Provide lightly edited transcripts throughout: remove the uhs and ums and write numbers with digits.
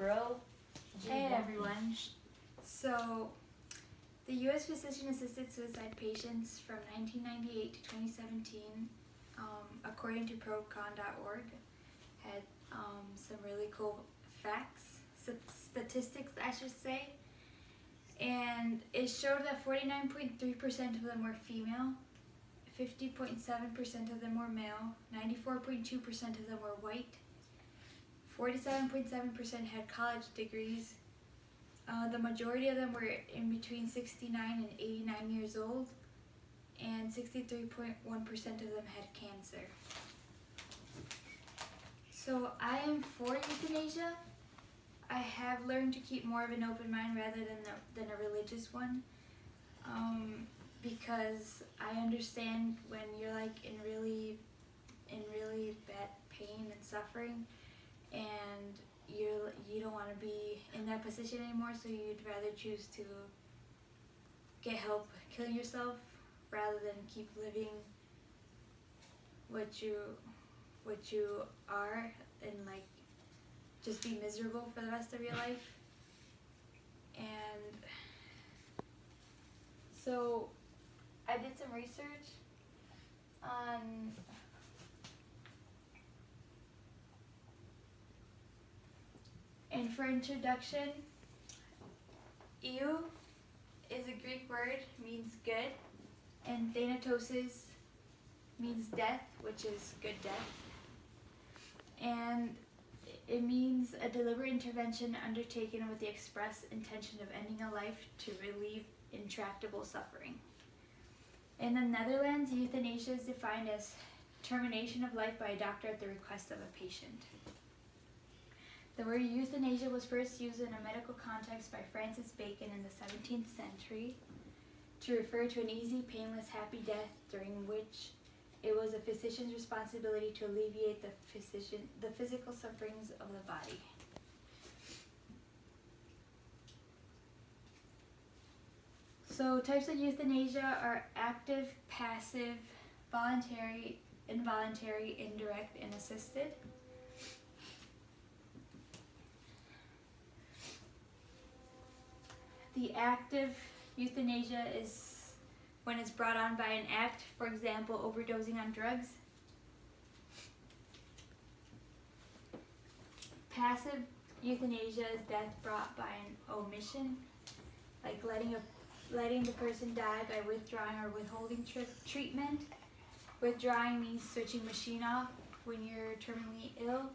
bro. Hey everyone. So, the U.S. physician-assisted suicide patients from 1998 to 2017, according to procon.org, had some really cool facts, statistics I should say, and it showed that 49.3% of them were female, 50.7% of them were male, 94.2% of them were white, 47.7% had college degrees. The majority of them were in between 69 and 89 years old, and 63.1% of them had cancer. So I am for euthanasia. I have learned to keep more of an open mind rather than a religious one, because I understand when you're like in really bad pain and suffering, and you don't want to be in that position anymore, so you'd rather choose to get help killing yourself rather than keep living what you are and like just be miserable for the rest of your life. And so I did some research on and for introduction, eu is a Greek word, means good, and thanatosis means death, which is good death. And it means a deliberate intervention undertaken with the express intention of ending a life to relieve intractable suffering. In the Netherlands, euthanasia is defined as termination of life by a doctor at the request of a patient. The word euthanasia was first used in a medical context by Francis Bacon in the 17th century to refer to an easy, painless, happy death during which it was a physician's responsibility to alleviate the physical sufferings of the body. So types of euthanasia are active, passive, voluntary, involuntary, indirect, and assisted. The active euthanasia is when it's brought on by an act, for example, overdosing on drugs. Passive euthanasia is death brought by an omission, like letting the person die by withdrawing or withholding treatment. Withdrawing means switching machine off when you're terminally ill,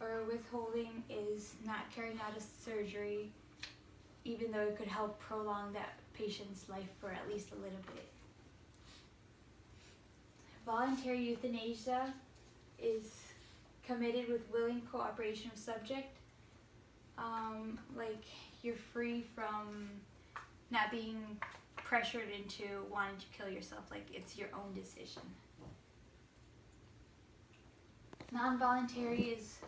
or withholding is not carrying out a surgery even though it could help prolong that patient's life for at least a little bit. Voluntary euthanasia is committed with willing cooperation of subject. Like you're free from not being pressured into wanting to kill yourself, like it's your own decision. Non-voluntary is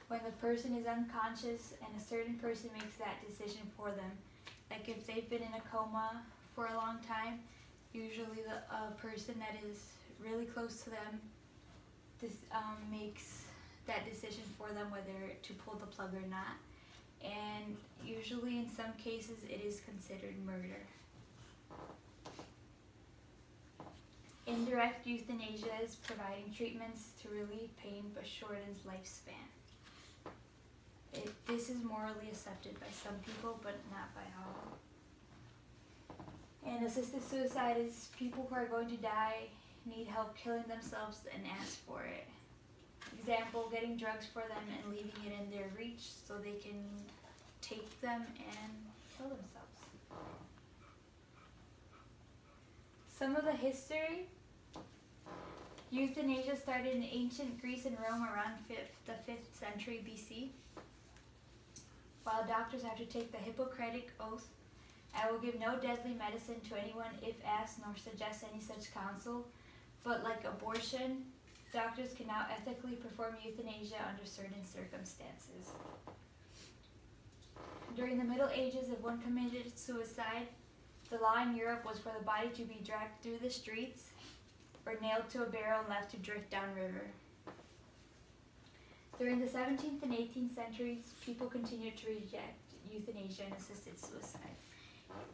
when the person is unconscious and a certain person makes that decision for them. Like if they've been in a coma for a long time, usually a person that is really close to them makes that decision for them whether to pull the plug or not. And usually in some cases it is considered murder. Indirect euthanasia is providing treatments to relieve pain but shortens lifespan. This is morally accepted by some people, but not by all. And assisted suicide is people who are going to die, need help killing themselves, and ask for it. Example, getting drugs for them and leaving it in their reach so they can take them and kill themselves. Some of the history. Euthanasia started in ancient Greece and Rome around the 5th century BC. While doctors have to take the Hippocratic oath, I will give no deadly medicine to anyone if asked, nor suggest any such counsel. But like abortion, doctors can now ethically perform euthanasia under certain circumstances. During the Middle Ages, if one committed suicide, the law in Europe was for the body to be dragged through the streets or nailed to a barrel and left to drift downriver. During the 17th and 18th centuries, people continued to reject euthanasia and assisted suicide.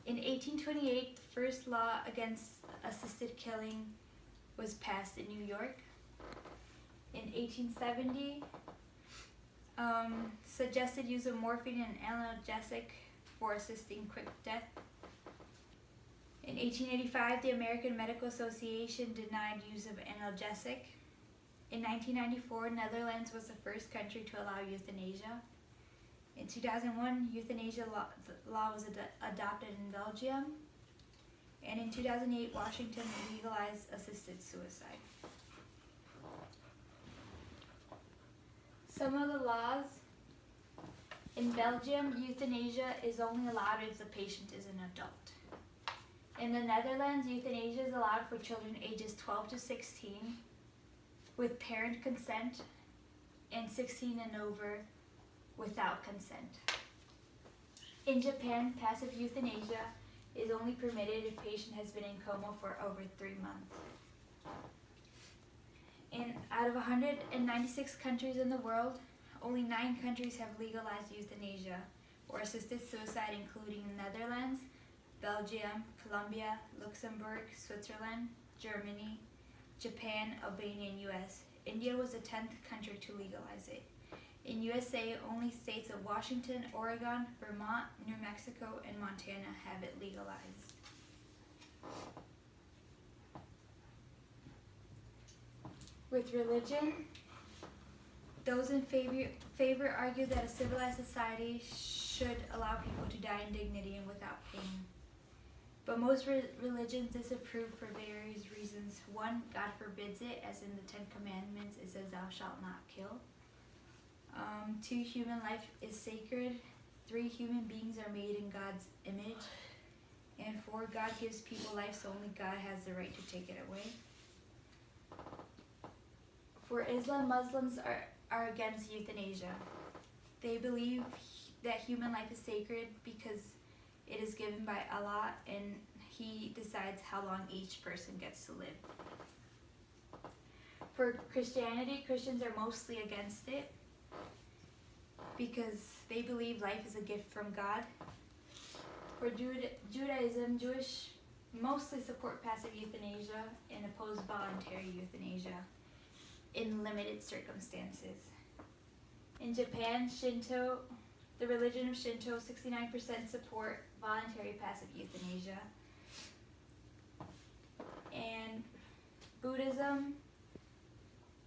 In 1828, the first law against assisted killing was passed in New York. In 1870, suggested use of morphine and analgesic for assisting quick death. In 1885, the American Medical Association denied use of analgesic. In 1994, Netherlands was the first country to allow euthanasia. In 2001, euthanasia law was adopted in Belgium. And in 2008, Washington legalized assisted suicide. Some of the laws: in Belgium, euthanasia is only allowed if the patient is an adult. In the Netherlands, euthanasia is allowed for children ages 12 to 16 with parent consent, and 16 and over without consent. In Japan, passive euthanasia is only permitted if patient has been in coma for over 3 months. And out of 196 countries in the world, only 9 countries have legalized euthanasia or assisted suicide, including the Netherlands, Belgium, Colombia, Luxembourg, Switzerland, Germany, Japan, Albania, and US. India was the 10th country to legalize it. In USA, only states of Washington, Oregon, Vermont, New Mexico, and Montana have it legalized. With religion, those in favor argue that a civilized society should allow people to die in dignity and without pain. But most religions disapprove for various reasons. 1, God forbids it, as in the 10 Commandments, it says, "Thou shalt not kill." 2, human life is sacred. 3, human beings are made in God's image. And 4, God gives people life, so only God has the right to take it away. For Islam, Muslims are against euthanasia. They believe that human life is sacred because it is given by Allah, and He decides how long each person gets to live. For Christianity, Christians are mostly against it because they believe life is a gift from God. For Judaism, Jewish mostly support passive euthanasia and oppose voluntary euthanasia in limited circumstances. In Japan, the religion of Shinto, 69% support voluntary passive euthanasia. And Buddhism,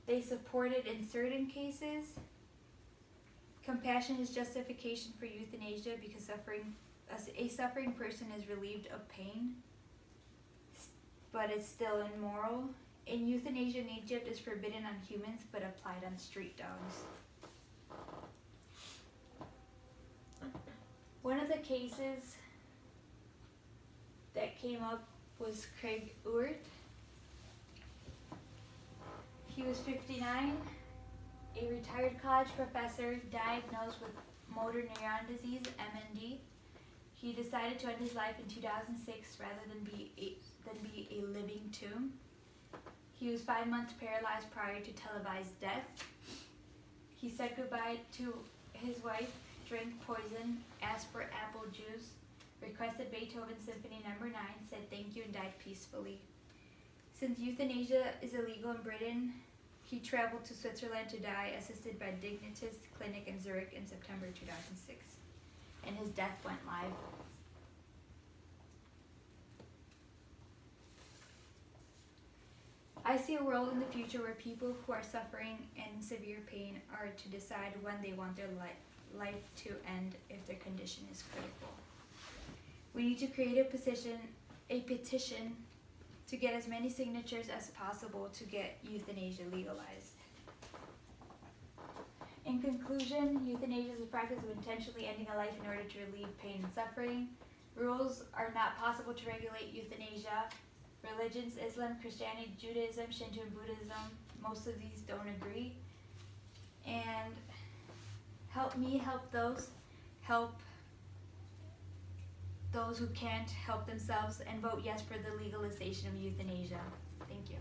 they support it in certain cases. Compassion is justification for euthanasia because a suffering person is relieved of pain, but it's still immoral. And euthanasia in Egypt is forbidden on humans but applied on street dogs. One of the cases that came up was Craig Urt. He was 59, a retired college professor diagnosed with motor neuron disease, MND. He decided to end his life in 2006 rather than be a living tomb. He was 5 months paralyzed prior to televised death. He said goodbye to his wife, drank poison, asked for apple juice, requested Beethoven Symphony No. 9, said thank you, and died peacefully. Since euthanasia is illegal in Britain, he traveled to Switzerland to die, assisted by Dignitas Clinic in Zurich in September 2006, and his death went live. I see a world in the future where people who are suffering and in severe pain are to decide when they want their life to end if their condition is critical. We need to create a petition to get as many signatures as possible to get euthanasia legalized. In conclusion, euthanasia is a practice of intentionally ending a life in order to relieve pain and suffering. Rules are not possible to regulate euthanasia. Religions, Islam, Christianity, Judaism, Shinto, and Buddhism, most of these don't agree. And help me help those who can't help themselves, and vote yes for the legalization of euthanasia. Thank you.